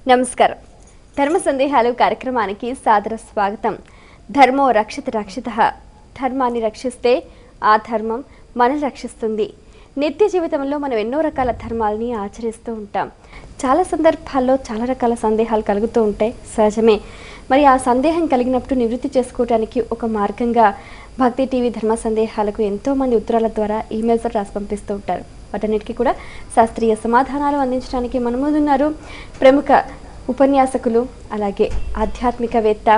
నమస్కారం. ధర్మ సందేహాలు కార్యక్రమానికి సాదర స్వాగతం. ధర్మో రక్షిత రక్షితః. ధర్మాన్ని రక్షిస్తే ఆ ధర్మం మనల్ని రక్షిస్తుంది. నిత్య జీవితంలో మనం ఎన్నో రకాల ధర్మాలని ఆచరిస్తూ ఉంటాం. చాలా సందర్భాల్లో చాలా రకాల సందేహాలు కలుగుతూ ఉంటాయి, సహజమే. మరి ఆ సందేహం కలిగినప్పుడు నివృత్తి చేసుకోవడానికి ఒక మార్గంగా భక్తి టీవీ ధర్మ సందేహాలకు ఎంతోమంది ఉత్తరాల ద్వారా ఈమెయిల్స్ రాసి పంపిస్తూ ఉంటారు. వాటన్నిటికీ కూడా శాస్త్రీయ సమాధానాలు అందించడానికి మన ముందున్నారు ప్రముఖ ఉపన్యాసకులు, అలాగే ఆధ్యాత్మికవేత్త,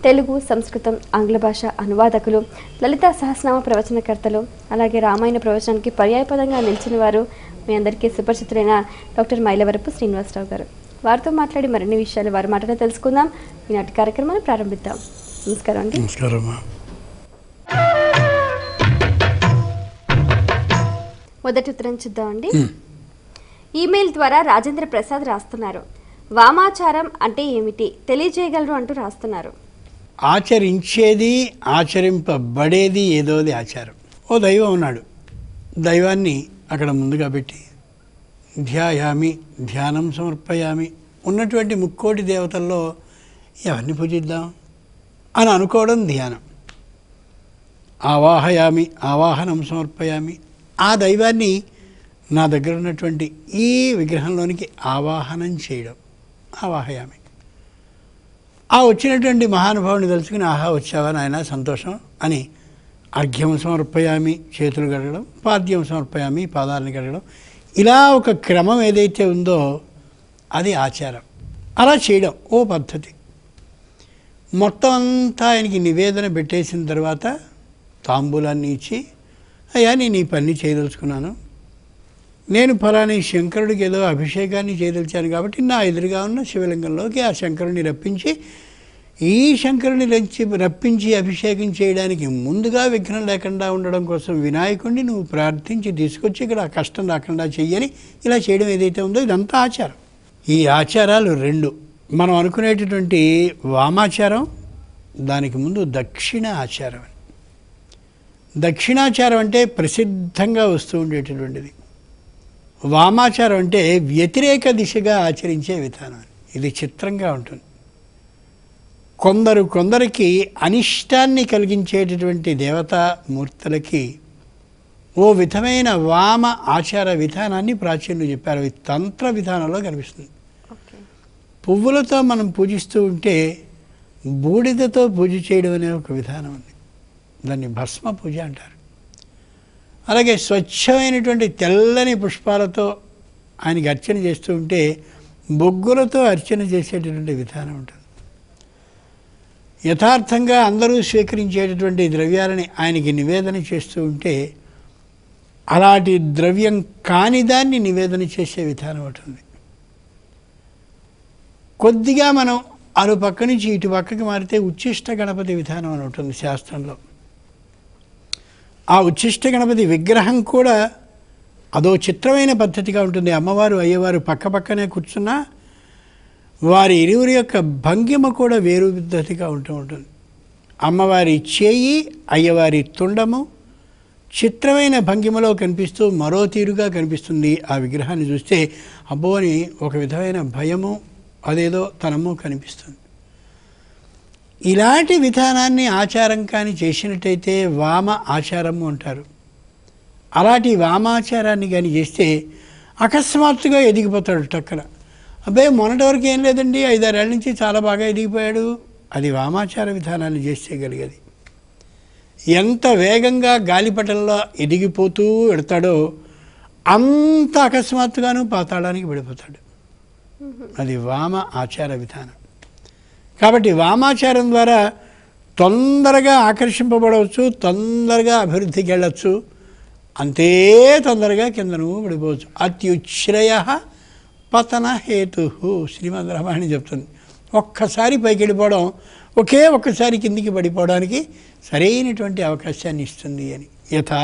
తెలుగు, సంస్కృతం, ఆంగ్ల భాష అనువాదకులు, లలిత సహస్రనామ ప్రవచనకర్తలు, అలాగే రామాయణ ప్రవచనానికి పర్యాయపదంగా నిలిచిన వారు, మీ అందరికీ సుపరిచితులైన డాక్టర్ మైలవరపు శ్రీనివాసరావు గారు. వారితో మాట్లాడి మరిన్ని విషయాలు వారి మాటలో తెలుసుకుందాం. ఈనాటి కార్యక్రమాన్ని ప్రారంభిద్దాం. నమస్కారం అండి. నమస్కారం. మొదటి ఉత్తరం చూద్దామండి. ఈమెయిల్ ద్వారా రాజేంద్ర ప్రసాద్ రాస్తున్నారు, వామాచారం అంటే ఏమిటి తెలియజేయగలరు అంటూ రాస్తున్నారు. ఆచరించేది, ఆచరింపబడేది ఏదోది ఆచారం. ఓ దైవం ఉన్నాడు, దైవాన్ని అక్కడ ముందుగా పెట్టి ధ్యాయామి, ధ్యానం సమర్పయామి, ఉన్నటువంటి ముక్కోటి దేవతల్లో ఎవరిని పూజిద్దాం అని అనుకోవడం ధ్యానం. ఆవాహయామి, ఆవాహనం సమర్పయామి, ఆ దైవాన్ని నా దగ్గర ఉన్నటువంటి ఈ విగ్రహంలోనికి ఆవాహనం చేయడం, ఆవాహయామి. ఆ వచ్చినటువంటి మహానుభావుని తెలుసుకుని, ఆహా వచ్చావా నాయన సంతోషం అని అర్ఘ్యం సమర్పయామి, చేతులు కడగడం, పాద్యం సమర్పయామి, పాదాలను కడగడం, ఇలా ఒక క్రమం ఏదైతే ఉందో అది ఆచారం. అలా చేయడం ఓ పద్ధతి. మొత్తం అంతా ఆయనకి నివేదన పెట్టేసిన తర్వాత తాంబూలాన్ని ఇచ్చి, అయ్యా నేను ఈ పని చేయదలుచుకున్నాను, నేను ఫలాని శంకరుడికి ఏదో అభిషేకాన్ని చేయదలిచాను కాబట్టి నా ఎదురుగా ఉన్న శివలింగంలోకి ఆ శంకరుని రప్పించి, ఈ శంకరుని రప్పించి అభిషేకం చేయడానికి ముందుగా విఘ్నం లేకుండా ఉండడం కోసం వినాయకుడిని నువ్వు ప్రార్థించి తీసుకొచ్చి ఇక్కడ ఆ కష్టం రాకుండా చెయ్యని ఇలా చేయడం ఏదైతే ఉందో ఇదంతా ఆచారం. ఈ ఆచారాలు రెండు. మనం అనుకునేటటువంటి వామాచారం, దానికి ముందు దక్షిణ ఆచారం. దక్షిణాచారం అంటే ప్రసిద్ధంగా వస్తూ ఉండేటటువంటిది. వామాచారం అంటే వ్యతిరేక దిశగా ఆచరించే విధానం. ఇది చిత్రంగా ఉంటుంది. కొందరికి అనిష్టాన్ని కలిగించేటటువంటి దేవతామూర్తులకి ఓ విధమైన వామ ఆచార విధానాన్ని ప్రాచీనులు చెప్పారు. అది తంత్ర విధానంలో కనిపిస్తుంది. పువ్వులతో మనం పూజిస్తూ ఉంటే బూడిదతో పూజ చేయడం అనే ఒక విధానం ఉంది. దాన్ని భస్మ పూజ అంటారు. అలాగే స్వచ్ఛమైనటువంటి తెల్లని పుష్పాలతో ఆయనకి అర్చన చేస్తూ ఉంటే బొగ్గులతో అర్చన చేసేటటువంటి విధానం ఉంటుంది. యథార్థంగా అందరూ స్వీకరించేటటువంటి ద్రవ్యాలని ఆయనకి నివేదన చేస్తూ ఉంటే అలాంటి ద్రవ్యం కాని దాన్ని నివేదన చేసే విధానం ఉంటుంది. కొద్దిగా మనం అటు పక్క నుంచి ఇటు పక్కకి మారితే ఉచ్చిష్ట గణపతి విధానం అని ఉంటుంది శాస్త్రంలో. ఆ ఉచ్చిష్ట గణపతి విగ్రహం కూడా అదో చిత్రమైన పద్ధతిగా ఉంటుంది. అమ్మవారు అయ్యవారు పక్క పక్కనే కూర్చున్నా వారి ఇరువురి యొక్క భంగిమ కూడా వేరు పద్ధతిగా ఉంటూ ఉంటుంది. అమ్మవారి చేయి, అయ్యవారి తుండము చిత్రమైన భంగిమలో కనిపిస్తూ మరో తీరుగా కనిపిస్తుంది. ఆ విగ్రహాన్ని చూస్తే అబ్బో అని ఒక విధమైన భయము, అదేదో తనము కనిపిస్తుంది. ఇలాంటి విధానాన్ని ఆచారం కానీ చేసినట్టయితే వామ ఆచారము అంటారు. అలాంటి వామాచారాన్ని కానీ చేస్తే అకస్మాత్తుగా ఎదిగిపోతాడు టక్కన. అబ్బాయి మొన్నటి వరకు ఏం లేదండి, 5-6 ఏళ్ళ నుంచి చాలా బాగా ఎదిగిపోయాడు. అది వామాచార విధానాన్ని చేస్తే కలిగేది. ఎంత వేగంగా గాలిపటంలో ఎదిగిపోతూ వెడతాడో అంత అకస్మాత్తుగాను పాతాళానికి పడిపోతాడు. అది వామ ఆచార విధానం. కాబట్టి వామాచారం ద్వారా తొందరగా ఆకర్షింపబడవచ్చు, తొందరగా అభివృద్ధికి వెళ్ళచ్చు, అంతే తొందరగా కిందను పడిపోవచ్చు. అత్యుశ్రయ పతన హేతు శ్రీమద్ రామాయణం చెప్తుంది. ఒక్కసారి పైకి వెళ్ళిపోవడం ఒక్కసారి కిందికి పడిపోవడానికి సరైనటువంటి అవకాశాన్ని ఇస్తుంది అని. యథా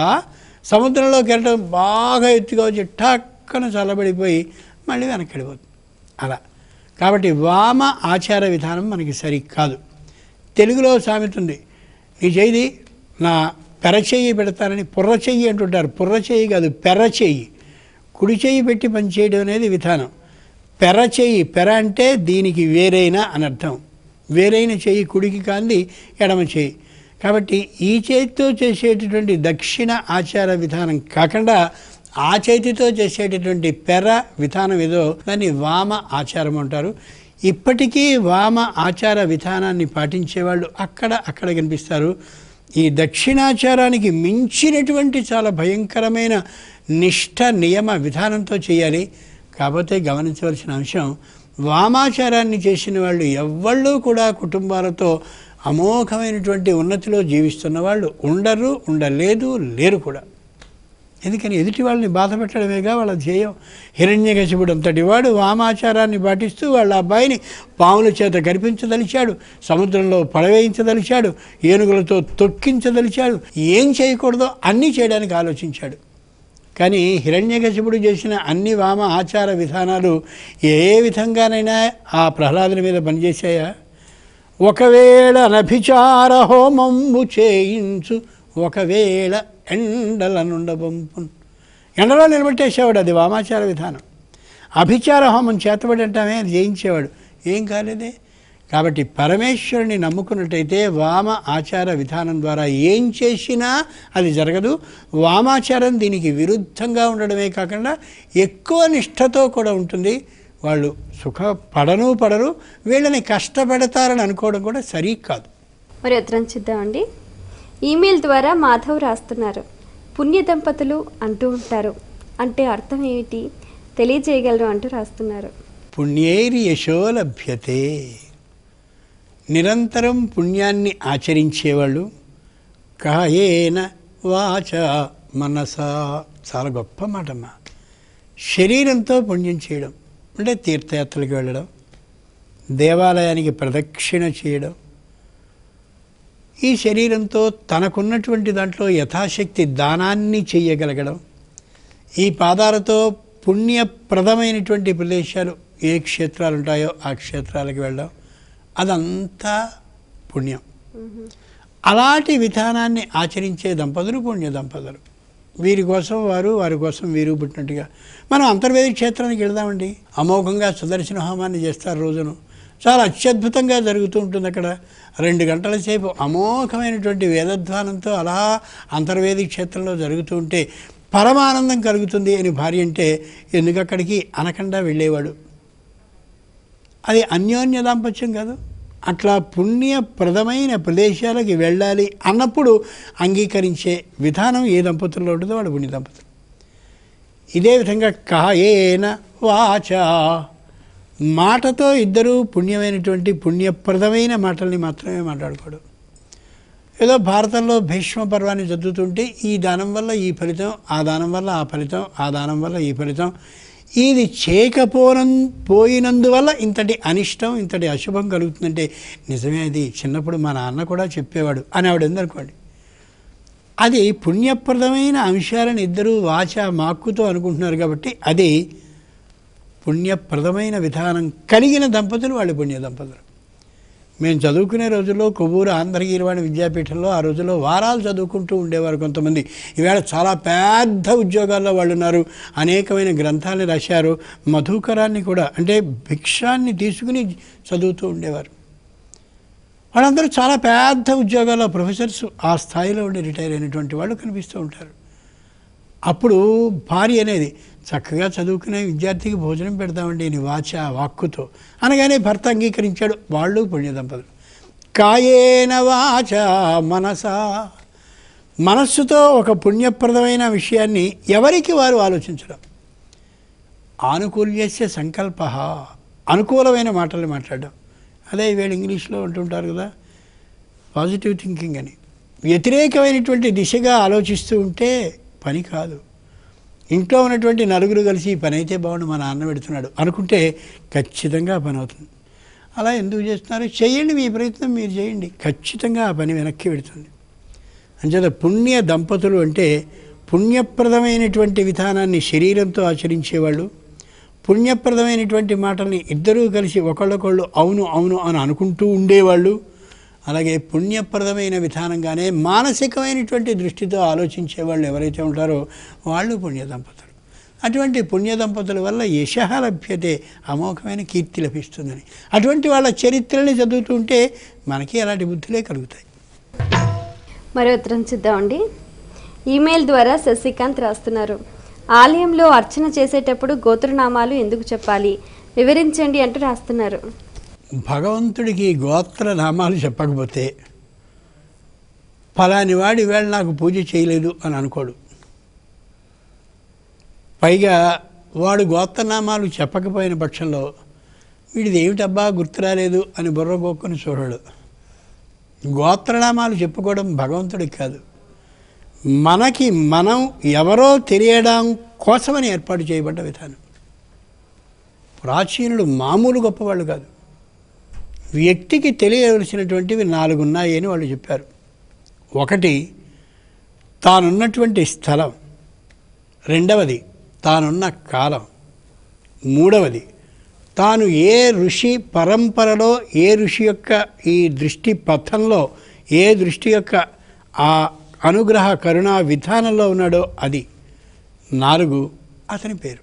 సముద్రంలోకి వెళ్ళడం బాగా ఎత్తుగా వచ్చి టక్కన చల్లబడిపోయి మళ్ళీ వెనక్కి వెళ్ళిపోతుంది. అలా కాబట్టి వామ ఆచార విధానం మనకి సరికాదు. తెలుగులో సామెత ఉంది, నీ చేయి నా పెరచెయ్యి పెడతానని. పుర్రచెయ్యి అంటుంటారు. పుర్రచెయ్యి కాదు, పెరచెయ్యి. కుడి చెయ్యి పెట్టి పనిచేయడం అనేది విధానం. పెర చెయ్యి, పెర అంటే దీనికి వేరైన అని అర్థం. వేరైన చెయ్యి కుడికి కాంది ఎడమ చెయ్యి. కాబట్టి ఈ చేతితో చేసేటటువంటి దక్షిణ ఆచార విధానం కాకుండా ఆ చేతితో చేసేటటువంటి పెర విధానం ఏదో దాన్ని వామ ఆచారం అంటారు. ఇప్పటికీ వామ ఆచార విధానాన్ని పాటించేవాళ్ళు అక్కడ కనిపిస్తారు. ఈ దక్షిణాచారానికి మించినటువంటి చాలా భయంకరమైన నిష్ఠ నియమ విధానంతో చేయాలి. కాకపోతే గమనించవలసిన అంశం, వామాచారాన్ని చేసిన వాళ్ళు ఎవ్వళ్ళు కూడా కుటుంబాలతో అమోఘమైనటువంటి ఉన్నతిలో జీవిస్తున్న వాళ్ళు ఉండలేదు, లేరు కూడా. ఎందుకని ఎదుటి వాళ్ళని బాధ పెట్టడమేగా వాళ్ళ ధ్యేయం. హిరణ్యకశిపుడు అంతటి వాడు వామాచారాన్ని పాటిస్తూ వాళ్ళ అబ్బాయిని పాముల చేత కనిపించదలిచాడు, సముద్రంలో పడవేయించదలిచాడు, ఏనుగులతో తొక్కించదలిచాడు. ఏం చేయకూడదో అన్నీ చేయడానికి ఆలోచించాడు. కానీ హిరణ్యకశిపుడు చేసిన అన్ని వామ ఆచార విధానాలు ఏ విధంగానైనా ఆ ప్రహ్లాదుని మీద పనిచేశాయా? ఒకవేళ నభిచార హోమంబు చేయించు, ఒకవేళ ఎండల నుండబంపున్. ఎండలో నిలబెట్టేసేవాడు, అది వామాచార విధానం. అభిచార హోమం చేతబడి అంటామే, అది జయించేవాడు. ఏం కాలేదే. కాబట్టి పరమేశ్వరుని నమ్ముకున్నట్టయితే వామ ఆచార విధానం ద్వారా ఏం చేసినా అది జరగదు. వామాచారం దీనికి విరుద్ధంగా ఉండడమే కాకుండా ఎక్కువ నిష్ఠతో కూడా ఉంటుంది. వాళ్ళు పడరు, వీళ్ళని కష్టపెడతారని అనుకోవడం కూడా సరి కాదు. మరి ఉత్తరం చూద్దామండి. ఈమెయిల్ ద్వారా మాధవ్ రాస్తున్నారు, పుణ్య దంపతులు అంటూ ఉంటారు, అంటే అర్థం ఏమిటి తెలియజేయగలరు అంటూ రాస్తున్నారు. పుణ్యేరి యశో లభ్యతే. నిరంతరం పుణ్యాన్ని ఆచరించేవాళ్ళు కాయేన వాచ మనసా. చాలా గొప్ప మాటమ్మా. శరీరంతో పుణ్యం చేయడం అంటే తీర్థయాత్రలకు వెళ్ళడం, దేవాలయానికి ప్రదక్షిణ చేయడం, ఈ శరీరంతో తనకున్నటువంటి దాంట్లో యథాశక్తి దానాన్ని చెయ్యగలగడం, ఈ పాదాలతో పుణ్యప్రదమైనటువంటి ప్రదేశాలు ఏ క్షేత్రాలు ఉంటాయో ఆ క్షేత్రాలకు వెళ్ళడం, అదంతా పుణ్యం. అలాంటి విధానాన్ని ఆచరించే దంపతులు పుణ్య దంపతులు. వీరి కోసం వారి కోసం వీరు పుట్టినట్టుగా. మనం అంతర్వేది క్షేత్రానికి వెళ్దామండి. అమోఘంగా సుదర్శన హోమాన్ని చేస్తారు రోజును. చాలా అత్యద్భుతంగా జరుగుతూ ఉంటుంది అక్కడ. 2 గంటల సేపు అమోఘమైనటువంటి వేదధ్వానంతో అలా అంతర్వేది క్షేత్రంలో జరుగుతూ ఉంటే పరమానందం కలుగుతుంది అని భార్య అంటే ఎందుకు అక్కడికి అనకుండా వెళ్ళేవాడు. అది అన్యోన్య దాంపత్యం కాదు. అట్లా పుణ్యప్రదమైన ప్రదేశాలకి వెళ్ళాలి అన్నప్పుడు అంగీకరించే విధానం ఏ దంపతుల్లో ఉంటుందో వాడు పుణ్య దంపతులు. ఇదే విధంగా కాయేన వాచ, మాటతో ఇద్దరూ పుణ్యమైనటువంటి పుణ్యప్రదమైన మాటల్ని మాత్రమే మాట్లాడుకోడు. ఏదో భారతంలో భీష్మ పర్వాన్ని చదువుతుంటే ఈ దానం వల్ల ఈ ఫలితం, ఆ దానం వల్ల ఆ ఫలితం, ఆ దానం వల్ల ఈ ఫలితం, ఇది పోయినందువల్ల ఇంతటి అనిష్టం, ఇంతటి అశుభం కలుగుతుందంటే నిజమే. అది చిన్నప్పుడు మా నాన్న కూడా చెప్పేవాడు అని ఆవిడ ఉందనుకోండి. అది పుణ్యప్రదమైన అంశాలను ఇద్దరూ వాచ మాక్కుతో అనుకుంటున్నారు కాబట్టి అది పుణ్యప్రదమైన విధానం కలిగిన దంపతులు వాళ్ళు పుణ్య దంపతులు. మేము చదువుకునే రోజుల్లో కొవ్వూరు ఆంధ్రగీరవాణి విద్యాపీఠంలో ఆ రోజుల్లో వారాలు చదువుకుంటూ ఉండేవారు కొంతమంది. ఈవేళ చాలా పెద్ద ఉద్యోగాల్లో వాళ్ళు ఉన్నారు, అనేకమైన గ్రంథాలను రాశారు. మధుకరాన్ని కూడా అంటే భిక్షాన్ని తీసుకుని చదువుతూ ఉండేవారు. వాళ్ళందరూ చాలా పెద్ద ఉద్యోగాల్లో ప్రొఫెసర్స్, ఆ స్థాయిలో ఉండి రిటైర్ అయినటువంటి వాళ్ళు కనిపిస్తూ ఉంటారు. అప్పుడు భార్య అనేది చక్కగా చదువుకునే విద్యార్థికి భోజనం పెడతామండి నీ వాక్కుతో అనగానే భర్త అంగీకరించాడు. వాళ్ళు పుణ్య దంపతులు. కాయేన వాచ మనసా, మనస్సుతో ఒక పుణ్యప్రదమైన విషయాన్ని ఎవరికి వారు ఆలోచించడం. ఆనుకూల్యస్య సంకల్ప, అనుకూలమైన మాటలు మాట్లాడడం. అదే వీళ్ళు ఇంగ్లీష్లో అంటుంటారు కదా పాజిటివ్ థింకింగ్ అని. వ్యతిరేకమైనటువంటి దిశగా ఆలోచిస్తూ ఉంటే పని కాదు. ఇంట్లో ఉన్నటువంటి నలుగురు కలిసి ఈ పని అయితే బాగుండు, మా నాన్న పెడుతున్నాడు అనుకుంటే ఖచ్చితంగా పని అవుతుంది. అలా ఎందుకు చేస్తున్నారు? చేయండి, మీ ప్రయత్నం మీరు చేయండి, ఖచ్చితంగా ఆ పని వెనక్కి పెడుతుంది. అంచేత పుణ్య దంపతులు అంటే పుణ్యప్రదమైనటువంటి విధానాన్ని శరీరంతో ఆచరించేవాళ్ళు, పుణ్యప్రదమైనటువంటి మాటల్ని ఇద్దరూ కలిసి ఒకళ్ళొకళ్ళు అవును అవును అని అనుకుంటూ ఉండేవాళ్ళు, అలాగే పుణ్యప్రదమైన విధానంగానే మానసికమైనటువంటి దృష్టితో ఆలోచించేవాళ్ళు ఎవరైతే ఉంటారో వాళ్ళు పుణ్య దంపతులు. అటువంటి పుణ్య దంపతుల వల్ల యశః లభ్యతే, అమోఘమైన కీర్తి లభిస్తుందని. అటువంటి వాళ్ళ చరిత్రని చదువుతుంటే మనకి అలాంటి బుద్ధులే కలుగుతాయి. మరో ఉత్తరం చూద్దామండి. ఈమెయిల్ ద్వారా శశికాంత్ రాస్తున్నారు, ఆలయంలో అర్చన చేసేటప్పుడు గోత్రనామాలు ఎందుకు చెప్పాలి, వివరించండి అంటూ రాస్తున్నారు. భగవంతుడికి గోత్ర నామాలు చెప్పకపోతే ఫలాని వాడు ఈవేళ నాకు పూజ చేయలేదు అని అనుకోడు. పైగా వాడు గోత్రనామాలు చెప్పకపోయిన పక్షంలో వీడిది ఏమిటబ్బా గుర్తురాలేదు అని బుర్రగోక్కుని చూడడు. గోత్రనామాలు చెప్పుకోవడం భగవంతుడికి కాదు, మనకి మనం ఎవరో తెలియడం కోసమని ఏర్పాటు చేయబడ్డ విధానం. ప్రాచీనులు మామూలు గొప్పవాళ్ళు కాదు. వ్యక్తికి తెలియవలసినటువంటివి 4 ఉన్నాయి అని వాళ్ళు చెప్పారు. ఒకటి తానున్నటువంటి స్థలం, రెండవది తానున్న కాలం, మూడవది తాను ఏ ఋషి పరంపరలో, ఏ ఋషి యొక్క ఈ దృష్టి పథంలో, ఏ దృష్టి యొక్క ఆ అనుగ్రహ కరుణా విధానంలో ఉన్నాడో అది. 4 అతని పేరు.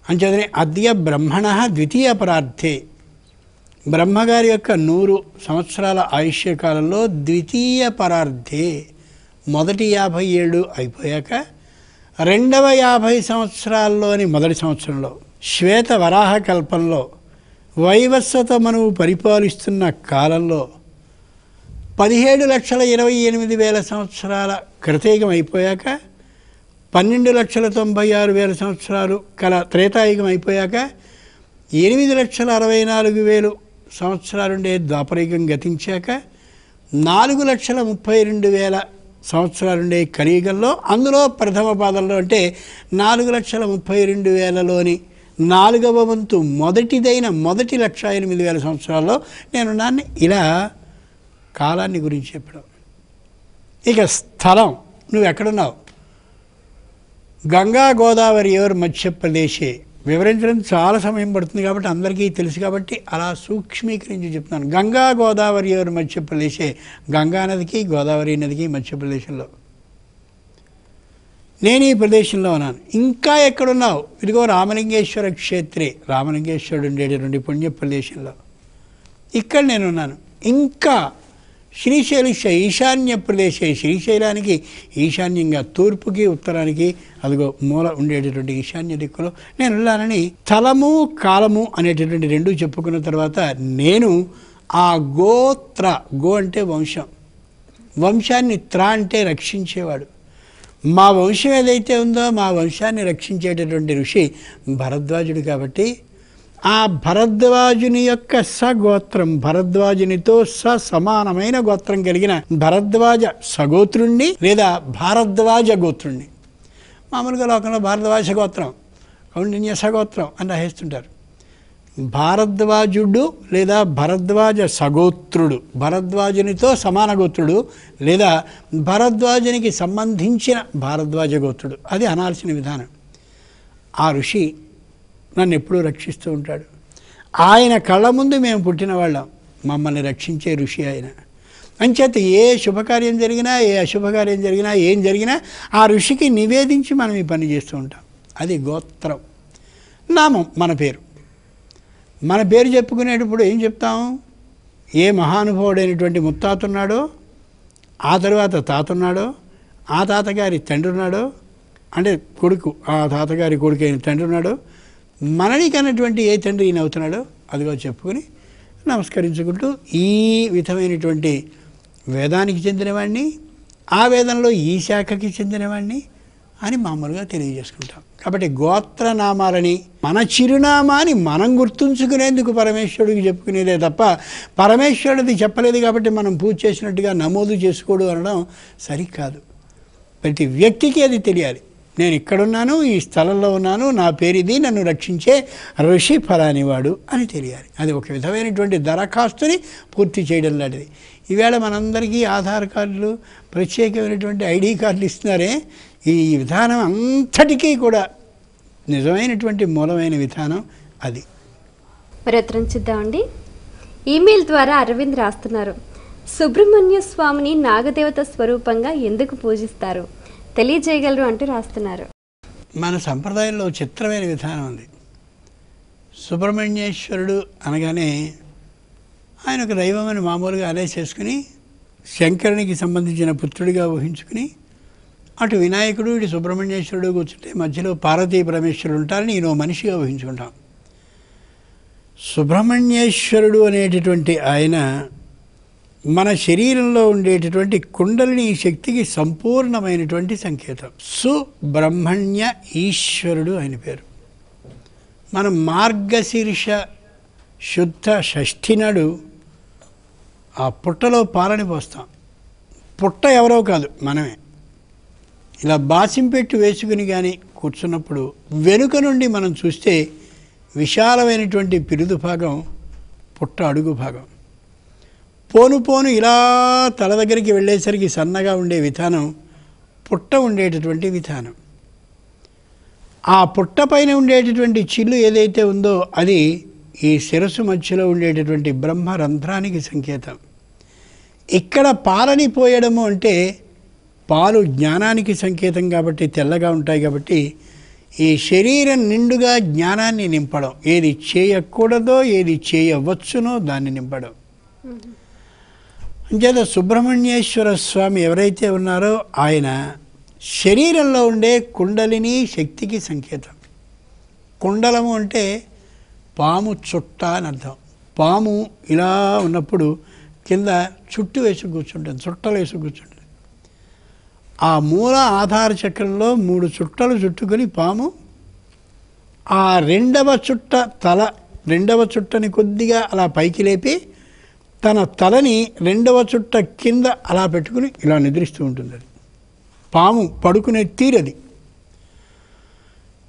అంచేతనే అద్య బ్రహ్మణ ద్వితీయ పరార్థే, బ్రహ్మగారి యొక్క 100 సంవత్సరాల ఆయుష్యకాలంలో ద్వితీయ పరార్థే, మొదటి 50 ఏళ్ళు అయిపోయాక రెండవ 50 సంవత్సరాల్లోని మొదటి సంవత్సరంలో శ్వేత వరాహ కల్పంలో వైవస్వత మనువు పరిపాలిస్తున్న కాలంలో 17,28,000 సంవత్సరాల కృతయుగం అయిపోయాక 12,96,000 సంవత్సరాలు కల త్రేతాయుగం అయిపోయాక 8,64,000 సంవత్సరాలుండే ద్వాపరయుగం గతించాక 4,32,000 సంవత్సరాలుండే కలియుగంలో, అందులో ప్రథమ పాదంలో అంటే 4,32,000లోని 4వ వంతు మొదటిదైన మొదటి 1,08,000 సంవత్సరాల్లో నేను నాన్న ఇలా కాలాన్ని గురించి చెప్పడం. ఇక స్థలం, నువ్వు ఎక్కడున్నావు? గంగా గోదావరి ఎవరు మధ్యప్రదేశే. వివరించడం చాలా సమయం పడుతుంది కాబట్టి అందరికీ తెలుసు కాబట్టి అలా సూక్ష్మీకరించి చెప్తున్నాను. గంగా గోదావరి ఎవరు మధ్యప్రదేశే, గంగా నదికి గోదావరి నదికి మధ్యప్రదేశంలో. నేను ఈ ప్రదేశంలో ఉన్నాను. ఇంకా ఎక్కడున్నావు? ఇదిగో రామలింగేశ్వర క్షేత్రే, రామలింగేశ్వరుడు ఉండేటటువంటి పుణ్య ప్రదేశంలో ఇక్కడ నేనున్నాను. ఇంకా శ్రీశైలిష ఈశాన్య ప్రదేశే, శ్రీశైలానికి ఈశాన్యంగా తూర్పుకి ఉత్తరానికి అదిగో మూల ఉండేటటువంటి ఈశాన్య దిక్కులో నేను ఉన్నానని స్థలము కాలము అనేటటువంటి 2 చెప్పుకున్న తర్వాత నేను ఆ గోత్ర, గో అంటే వంశం, వంశాన్ని త్ర అంటే రక్షించేవాడు. మా వంశం ఏదైతే ఉందో మా వంశాన్ని రక్షించేటటువంటి ఋషి భరద్వాజుడు కాబట్టి ఆ భరద్వాజుని యొక్క సగోత్రం, భరద్వాజునితో సమానమైన గోత్రం కలిగిన భరద్వాజ సగోత్రుణ్ణి లేదా భారద్వాజ గోత్రుణ్ణి. మామూలుగా లోకంలో భారద్వాజ గోత్రం, కౌండిన్య సగోత్రం అని రాసేస్తుంటారు. భారద్వాజుడు లేదా భరద్వాజ సగోత్రుడు, భరద్వాజునితో సమాన గోత్రుడు లేదా భరద్వాజునికి సంబంధించిన భారద్వాజ గోత్రుడు, అది అనాల్సిన విధానం. ఆ ఋషి నన్ను ఎప్పుడూ రక్షిస్తూ ఉంటాడు. ఆయన కళ్ళ ముందు మేము పుట్టిన వాళ్ళం, మమ్మల్ని రక్షించే ఋషి ఆయన. అంచేత ఏ శుభకార్యం జరిగినా, ఏ అశుభకార్యం జరిగినా, ఏం జరిగినా ఆ ఋషికి నివేదించి మనం ఈ పని చేస్తూ ఉంటాం. అది గోత్రం. నామం మన పేరు. మన పేరు చెప్పుకునేటప్పుడు ఏం చెప్తాం? ఏ మహానుభావుడైనటువంటి ముత్తాత ఉన్నాడో, ఆ తరువాత తాత ఉన్నాడో, ఆ తాతగారి తండ్రి ఉన్నాడో, అంటే కొడుకు, ఆ తాతగారి కొడుకు అయిన తండ్రి ఉన్నాడో, మనని కన్నటువంటి ఏ తండ్రి ఈయన అవుతున్నాడో అదిగో చెప్పుకొని నమస్కరించుకుంటూ ఈ విధమైనటువంటి వేదానికి చెందినవాడిని, ఆ వేదంలో ఈ శాఖకి చెందినవాడిని అని మామూలుగా తెలియజేసుకుంటాం. కాబట్టి గోత్రనామాలని మన చిరునామాని మనం గుర్తుంచుకునేందుకు పరమేశ్వరుడికి చెప్పుకునేదే తప్ప పరమేశ్వరుడిది చెప్పలేదు కాబట్టి మనం పూజ చేసినట్టుగా నమోదు చేసుకోడు అనడం సరికాదు. ప్రతి వ్యక్తికి అది తెలియాలి. నేను ఇక్కడున్నాను, ఈ స్థలంలో ఉన్నాను, నా పేరు ఇది, నన్ను రక్షించే ఋషి ఫలానివాడు అని తెలియాలి. అది ఒక విధమైనటువంటి దరఖాస్తుని పూర్తి చేయడం లాంటిది. ఈవేళ మనందరికీ ఆధార్ కార్డులు, ప్రత్యేకమైనటువంటి ఐడి కార్డులు ఇస్తున్నారే, ఈ విధానం అంతటికీ కూడా నిజమైనటువంటి మూలమైన విధానం అది. మరి ఉత్తరం చూద్దామండి. ఈమెయిల్ ద్వారా అరవింద్ రాస్తున్నారు, సుబ్రహ్మణ్య స్వామిని నాగదేవత స్వరూపంగా ఎందుకు పూజిస్తారు, తెలియజేయగలరు అంటూ రాస్తున్నారు. మన సంప్రదాయంలో చిత్రమైన విధానం ఉంది. సుబ్రహ్మణ్యేశ్వరుడు అనగానే ఆయన ఒక దైవం అని మామూలుగా అనేసేసుకుని శంకరునికి సంబంధించిన పుత్రుడిగా ఊహించుకుని అటు వినాయకుడు ఇటు సుబ్రహ్మణ్యేశ్వరుడు కూర్చుంటే మధ్యలో పార్వతీ పరమేశ్వరుడు ఉంటారని ఈయన మనిషిగా ఊహించుకుంటాం. సుబ్రహ్మణ్యేశ్వరుడు అనేటటువంటి ఆయన మన శరీరంలో ఉండేటటువంటి కుండలిని శక్తికి సంపూర్ణమైనటువంటి సంకేతం. సుబ్రహ్మణ్య ఈశ్వరుడు ఆయన పేరు. మనం మార్గశీర్ష శుద్ధ షష్ఠి నాడు ఆ పుట్టలో పాలని పోస్తాం. పుట్ట ఎవరో కాదు, మనమే. ఇలా బాసింపెట్టు వేసుకుని కానీ కూర్చున్నప్పుడు వెనుక నుండి మనం చూస్తే విశాలమైనటువంటి పిరుదు భాగం పుట్ట అడుగు భాగం. పోను పోను ఇలా తల దగ్గరికి వెళ్ళేసరికి సన్నగా ఉండే విధానం పుట్ట ఉండేటటువంటి విధానం. ఆ పుట్ట పైన ఉండేటటువంటి చిల్లు ఏదైతే ఉందో అది ఈ శిరస్సు మధ్యలో ఉండేటటువంటి బ్రహ్మరంధ్రానికి సంకేతం. ఇక్కడ పాలని పోయడము అంటే పాలు జ్ఞానానికి సంకేతం కాబట్టి తెల్లగా ఉంటాయి. కాబట్టి ఈ శరీరం నిండుగా జ్ఞానాన్ని నింపడం, ఏది చేయకూడదో ఏది చేయవచ్చునో దాన్ని నింపడం. అంచేత సుబ్రహ్మణ్యేశ్వర స్వామి ఎవరైతే ఉన్నారో ఆయన శరీరంలో ఉండే కుండలిని శక్తికి సంకేతం. కుండలము అంటే పాము చుట్ట అని అర్థం. పాము ఇలా ఉన్నప్పుడు కింద చుట్టు వేసి కూర్చుంటుంది, చుట్టలు వేసి కూర్చుంటుంది. ఆ మూల ఆధార చక్రంలో 3 చుట్టలు చుట్టుకొని పాము ఆ రెండవ చుట్టని కొద్దిగా అలా పైకి లేపి తన తలని రెండవ చుట్ట కింద అలా పెట్టుకుని ఇలా నిద్రిస్తూ ఉంటుంది. అది పాము పడుకునే తీరది.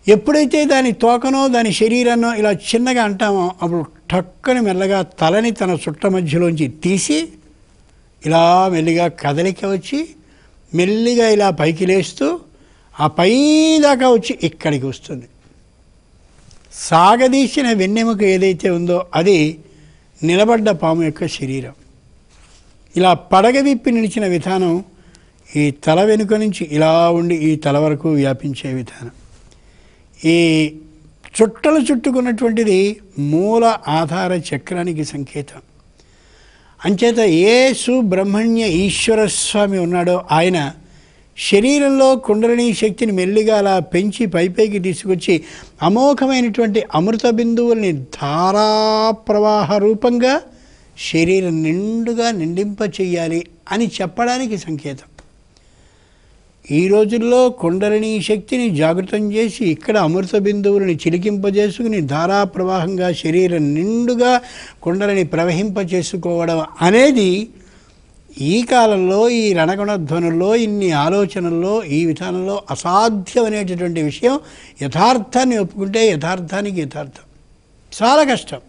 ఎప్పుడైతే దాని తోకనో దాని శరీరాన్నో ఇలా చిన్నగా అంటామో అప్పుడు టక్కని మెల్లగా తలని తన చుట్ట మధ్యలోంచి తీసి ఇలా మెల్లిగా కదలిక వచ్చి మెల్లిగా ఇలా పైకి లేస్తూ ఆ పై దాకా వచ్చి ఇక్కడికి వస్తుంది. సాగదీసిన వెన్నెముక ఏదైతే ఉందో అది నిలబడ్డ పాము యొక్క శరీరం. ఇలా పడగ విప్పి నిలిచిన విధానం ఈ తల వెనుక నుంచి ఇలా ఉండి ఈ తల వరకు వ్యాపించే విధానం. ఈ చుట్టలు చుట్టుకున్నటువంటిది మూల ఆధార చక్రానికి సంకేతం. అంచేత ఏ సుబ్రహ్మణ్య ఈశ్వర స్వామి ఉన్నాడో ఆయన శరీరంలో కుండలిని శక్తిని మెల్లిగా అలా పెంచి పైపైకి తీసుకొచ్చి అమోఘమైనటువంటి అమృత బిందువుల్ని ధారాప్రవాహ రూపంగా శరీరం నిండుగా నిండింప చెయ్యాలి అని చెప్పడానికి సంకేతం. ఈ రోజుల్లో కుండలిని శక్తిని జాగృతం చేసి ఇక్కడ అమృత బిందువులని చిలికింపజేసుకుని ధారాప్రవాహంగా శరీరం నిండుగా కుండలిని ప్రవహింపచేసుకోవడం అనేది ఈ కాలంలో ఈ రణగుణధ్వనుల్లో ఇన్ని ఆలోచనల్లో ఈ విధానంలో అసాధ్యమనేటటువంటి విషయం. యథార్థాన్ని ఒప్పుకుంటే యథార్థానికి యథార్థం చాలా కష్టం.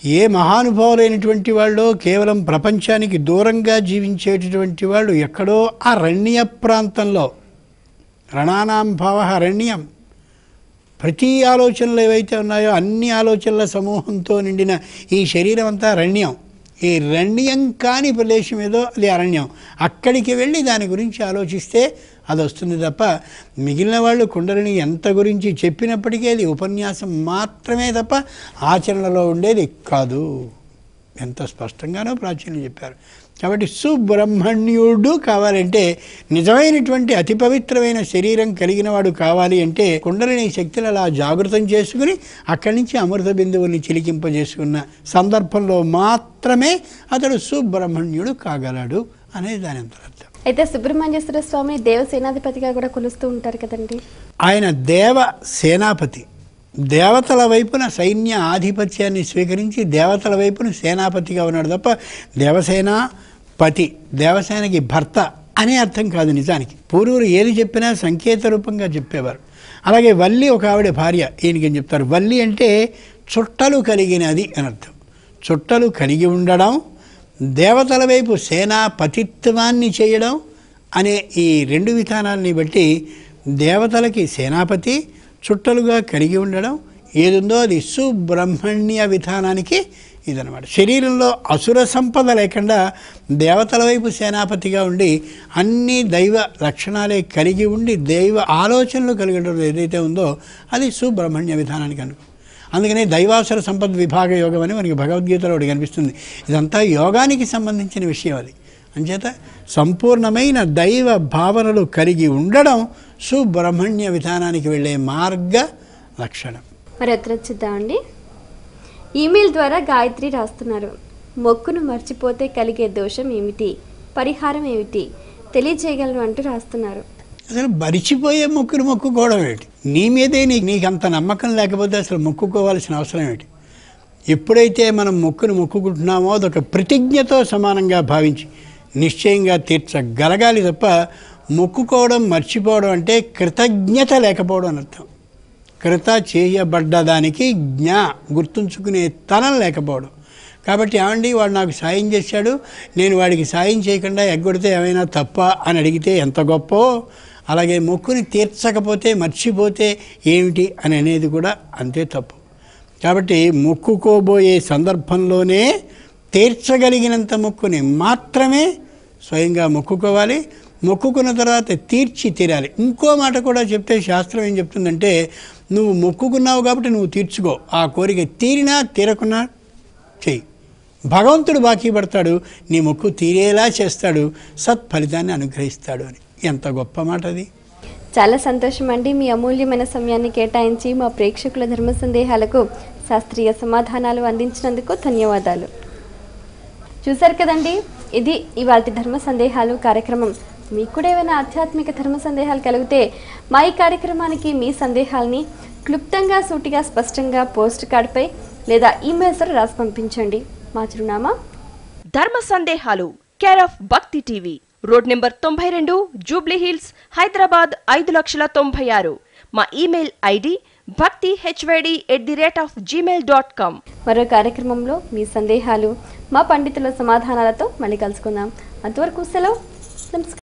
ఏ మహానుభావులైనటువంటి వాళ్ళు కేవలం ప్రపంచానికి దూరంగా జీవించేటటువంటి వాళ్ళు ఎక్కడో అరణ్య ప్రాంతంలో, రణానాం భావ అరణ్యం, ప్రతి ఆలోచనలు ఏవైతే ఉన్నాయో అన్ని ఆలోచనల సమూహంతో నిండిన ఈ శరీరం అంతా అరణ్యం. ఈ రణ్యం కాని ప్రదేశం ఏదో అది అరణ్యం. అక్కడికి వెళ్ళి దాని గురించి ఆలోచిస్తే అది వస్తుంది తప్ప మిగిలిన వాళ్ళు కుండలిని ఎంత గురించి చెప్పినప్పటికీ అది ఉపన్యాసం మాత్రమే తప్ప ఆచరణలో ఉండేది కాదు. ఎంత స్పష్టంగానో ప్రాచీనులు చెప్పారు. కాబట్టి సుబ్రహ్మణ్యుడు కావాలంటే, నిజమైనటువంటి అతి పవిత్రమైన శరీరం కలిగిన వాడు కావాలి అంటే కుండలిని శక్తిని అలా జాగృతం చేసుకుని అక్కడి నుంచి అమృత బిందువుల్ని చిలికింపజేసుకున్న సందర్భంలో మాత్రమే అతడు సుబ్రహ్మణ్యుడు కాగలడు అనేది దాని అంతరార్థం. అయితే సుబ్రహ్మణ్యేశ్వర స్వామి దేవసేనాధిపతిగా కూడా కొలుస్తూ ఉంటారు కదండి. ఆయన దేవ సేనాపతి, దేవతల వైపున సైన్య ఆధిపత్యాన్ని స్వీకరించి దేవతల వైపున సేనాపతిగా ఉన్నాడు తప్ప దేవసేనాపతి, దేవసేనకి భర్త అనే అర్థం కాదు. నిజానికి పూర్వులు ఏది చెప్పినా సంకేత రూపంగా చెప్పేవారు. అలాగే వల్లి ఒక ఆవిడ భార్య. ఈయనకి ఏం చెప్తారు? వల్లి అంటే చుట్టలు కలిగినది అని అర్థం. చుట్టలు కలిగి ఉండడం, దేవతల వైపు సేనాపతిత్వాన్ని చేయడం అనే ఈ 2 విధానాలని బట్టి దేవతలకి సేనాపతి, చుట్టలుగా కలిగి ఉండడం ఏదుందో అది సుబ్రహ్మణ్య విధానానికి ఇదనమాట. శరీరంలో అసుర సంపద లేకుండా దేవతల వైపు సేనాపతిగా ఉండి అన్ని దైవ లక్షణాలే కలిగి ఉండి దైవ ఆలోచనలు కలిగడం ఏదైతే ఉందో అది సుబ్రహ్మణ్య విధానానికి అనుకో. అందుకనే దైవాసుర సంపద విభాగ యోగం అని మనకి భగవద్గీతలో ఒకటి కనిపిస్తుంది. ఇదంతా యోగానికి సంబంధించిన విషయం. అది అంచేత సంపూర్ణమైన దైవ భావనలు కలిగి ఉండడం సుబ్రహ్మణ్య విధానానికి వెళ్ళే మార్గ లక్షణం. మరి ఉత్తరచ్చిద్దామండి. ఈమెయిల్ ద్వారా గాయత్రి రాస్తున్నారు. మొక్కును మర్చిపోతే కలిగే దోషం ఏమిటి, పరిహారం ఏమిటి తెలియజేయగలను అంటూ రాస్తున్నారు. అసలు మరిచిపోయే మొక్కును మొక్కుకోవడం ఏంటి? నీ మీదే నీకు అంత నమ్మకం లేకపోతే అసలు మొక్కుకోవాల్సిన అవసరం ఏంటి? ఎప్పుడైతే మనం మొక్కును మొక్కుకుంటున్నామో అదొక ప్రతిజ్ఞతో సమానంగా భావించి నిశ్చయంగా తీర్చగలగాలి తప్ప మొక్కుకోవడం మర్చిపోవడం అంటే కృతజ్ఞత లేకపోవడం అని అర్థం. కృత చేయబడ్డదానికి గుర్తుంచుకునే తనం లేకపోవడం. కాబట్టి ఏమండి వాడు నాకు సాయం చేశాడు, నేను వాడికి సాయం చేయకుండా ఎగ్గొడితే ఏమైనా తప్ప అని అడిగితే ఎంత గొప్పో, అలాగే మొక్కుని తీర్చకపోతే మర్చిపోతే ఏమిటి అని అనేది కూడా అంతే తప్పు. కాబట్టి మొక్కుకోబోయే సందర్భంలోనే తీర్చగలిగినంత మొక్కుని మాత్రమే స్వయంగా మొక్కుకోవాలి. మొక్కుకున్న తర్వాత తీర్చి తీరాలి. ఇంకో మాట కూడా చెప్తే శాస్త్రం ఏం చెప్తుందంటే, నువ్వు మొక్కుకున్నావు కాబట్టి నువ్వు తీర్చుకో, ఆ కోరిక తీరినా తీరకున్నా చెయ్యి, భగవంతుడు బాకీ పడతాడు, నీ మొక్కు తీరేలా చేస్తాడు, సత్ఫలితాన్ని అనుగ్రహిస్తాడు అని. ఎంత గొప్ప మాట అది. చాలా సంతోషం అండి. మీ అమూల్యమైన సమయాన్ని కేటాయించి మా ప్రేక్షకుల ధర్మ సందేహాలకు శాస్త్రీయ సమాధానాలు అందించినందుకు ధన్యవాదాలు. చూశారు కదండి, ఇది ఇవాల్టి ధర్మ సందేహాలు కార్యక్రమం. మీకు కూడా ఏమైనా ఆధ్యాత్మిక ధర్మ సందేహాలు కలిగితే మా ఈ కార్యక్రమానికి మీ సందేహాలని క్లుప్తంగా సూటిగా స్పష్టంగా పోస్ట్ కార్డుపై లేదా ఈమెయిల్ ద్వారా రాసి పంపించండి. మా చిరునామా ధర్మ సందేహాలు, కేర్ ఆఫ్ భక్తి TV, road number 92, Jubilee hills, Hyderabad 5,96,000. మా ఈమెయిల్ ఐడి bhaktihyd@gmail.com. మరో కార్యక్రమంలో మీ సందేహాలు మా పండితుల సమాధానాలతో మళ్ళీ కలుసుకుందాం. అంతవరకు సెలవు. నమస్కారం.